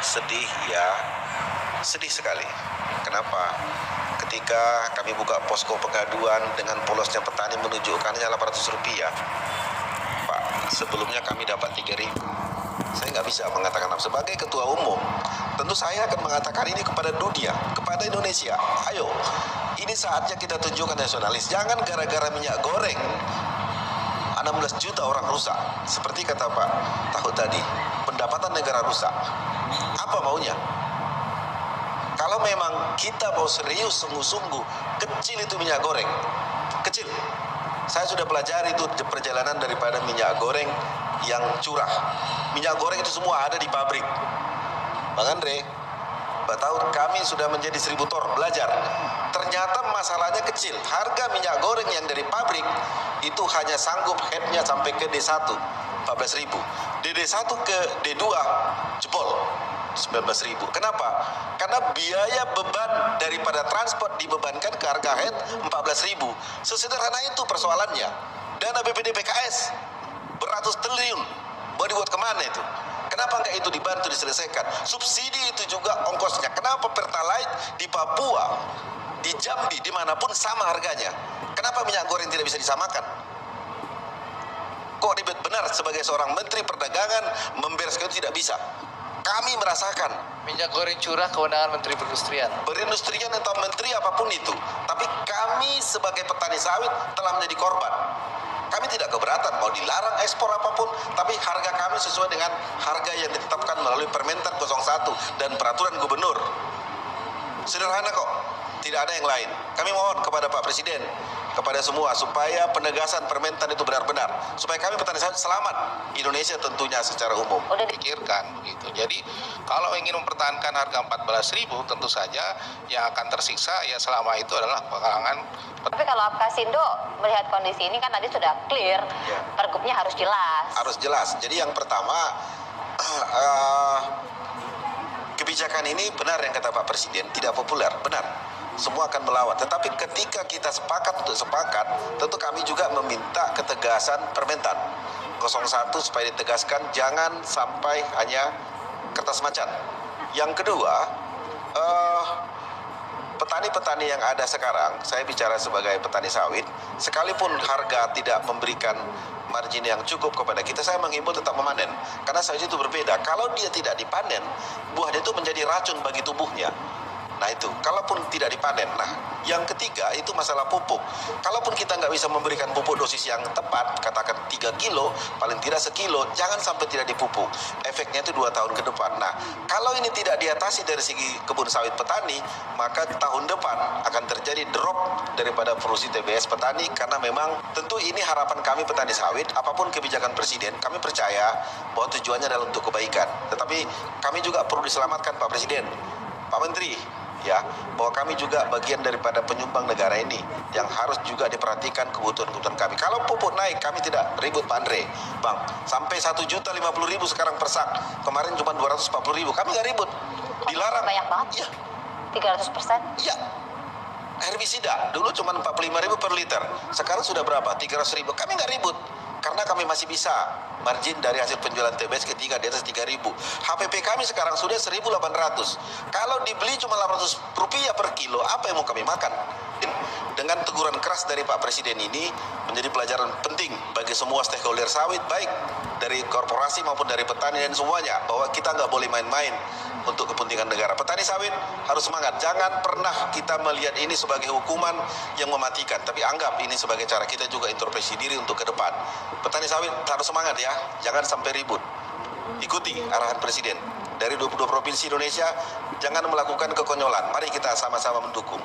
sedih ya, sedih sekali. Kenapa? Ketika kami buka posko pengaduan dengan polosnya petani menunjukkannya Rp800, Pak, sebelumnya kami dapat 3.000. Saya nggak bisa mengatakan apa. Sebagai ketua umum, tentu saya akan mengatakan ini kepada dunia, kepada Indonesia. Ayo, ini saatnya kita tunjukkan nasionalis. Jangan gara-gara minyak goreng 16 juta orang rusak. Seperti kata Pak Tahut tadi, pendapatan negara rusak. Apa maunya? Kalau memang kita mau serius sungguh-sungguh, kecil itu minyak goreng. Kecil. Saya sudah pelajari itu perjalanan daripada minyak goreng yang curah. Minyak goreng itu semua ada di pabrik. Bang Andre, Pak Tahut, kami sudah menjadi distributor, belajar. Ternyata masalahnya kecil. Harga minyak goreng yang dari pabrik itu hanya sanggup headnya sampai ke D1, 14.000. D1 ke D2 jebol 19.000. Kenapa? Karena biaya beban daripada transport dibebankan ke harga head 14.000. Sesederhana itu persoalannya. Dana BPD PKS beratus triliun mau dibuat kemana itu? Kenapa enggak itu dibantu diselesaikan? Subsidi itu juga ongkosnya. Kenapa Pertalite di Papua, di Jambi, dimanapun sama harganya? Kenapa minyak goreng tidak bisa disamakan? Kok ribet benar sebagai seorang Menteri Perdagangan membereskan itu tidak bisa? Kami merasakan minyak goreng curah kewenangan Menteri Perindustrian. Perindustrian atau menteri apapun itu. Tapi kami sebagai petani sawit telah menjadi korban. Kami tidak keberatan mau dilarang ekspor apapun, tapi harga kami sesuai dengan harga yang ditetapkan melalui Permentan 01 dan peraturan gubernur. Sederhana kok, tidak ada yang lain. Kami mohon kepada Pak Presiden, kepada semua, supaya penegasan Permentan itu benar-benar, supaya kami petani sawit selamat, Indonesia tentunya secara umum. Udah dipikirkan begitu. Jadi kalau ingin mempertahankan harga 14.000, tentu saja yang akan tersiksa ya selama itu adalah kalangan. Tapi kalau Apkasindo melihat kondisi ini kan tadi sudah clear, Ya. Pergubnya harus jelas. Harus jelas. Jadi yang pertama, kebijakan ini benar yang kata Pak Presiden, tidak populer, benar. Semua akan melawan. Tetapi ketika kita sepakat untuk sepakat, tentu kami juga meminta ketegasan Permentan 01 supaya ditegaskan, jangan sampai hanya kertas macan. Yang kedua, petani-petani yang ada sekarang, saya bicara sebagai petani sawit, sekalipun harga tidak memberikan margin yang cukup kepada kita, saya menghimbau tetap memanen. Karena sawit itu berbeda. Kalau dia tidak dipanen, buahnya itu menjadi racun bagi tubuhnya. Nah itu, kalaupun tidak dipanen. Nah, yang ketiga itu masalah pupuk. Kalaupun kita nggak bisa memberikan pupuk dosis yang tepat, katakan 3 kilo, paling tidak sekilo, jangan sampai tidak dipupuk. Efeknya itu 2 tahun ke depan. Nah, kalau ini tidak diatasi dari segi kebun sawit petani, maka tahun depan akan terjadi drop daripada produksi TBS petani, karena memang tentu ini harapan kami petani sawit, apapun kebijakan Presiden, kami percaya bahwa tujuannya adalah untuk kebaikan. Tetapi kami juga perlu diselamatkan Pak Presiden, Pak Menteri, ya, bahwa kami juga bagian daripada penyumbang negara ini yang harus juga diperhatikan kebutuhan-kebutuhan kami. Kalau pupuk naik, kami tidak ribut Pak Andre, Bang, sampai 1.050.000 sekarang per sak. Kemarin cuma 240.000, kami nggak ribut. Dilarang. Banyak banget. Iya. 300%. Iya. Herbisida dulu cuma 45.000 per liter. Sekarang sudah berapa? 300.000. Kami nggak ribut. Karena kami masih bisa margin dari hasil penjualan TBS ketiga di atas 3.000. HPP kami sekarang sudah 1.800. Kalau dibeli cuma Rp800 per kilo, apa yang mau kami makan? Dengan teguran keras dari Pak Presiden ini menjadi pelajaran penting bagi semua stakeholder sawit, baik dari korporasi maupun dari petani dan semuanya, bahwa kita nggak boleh main-main untuk kepentingan negara. Petani sawit harus semangat. Jangan pernah kita melihat ini sebagai hukuman yang mematikan, tapi anggap ini sebagai cara kita juga introspeksi diri untuk ke depan. Petani sawit harus semangat ya, jangan sampai ribut. Ikuti arahan Presiden dari 22 provinsi Indonesia, jangan melakukan kekonyolan. Mari kita sama-sama mendukung.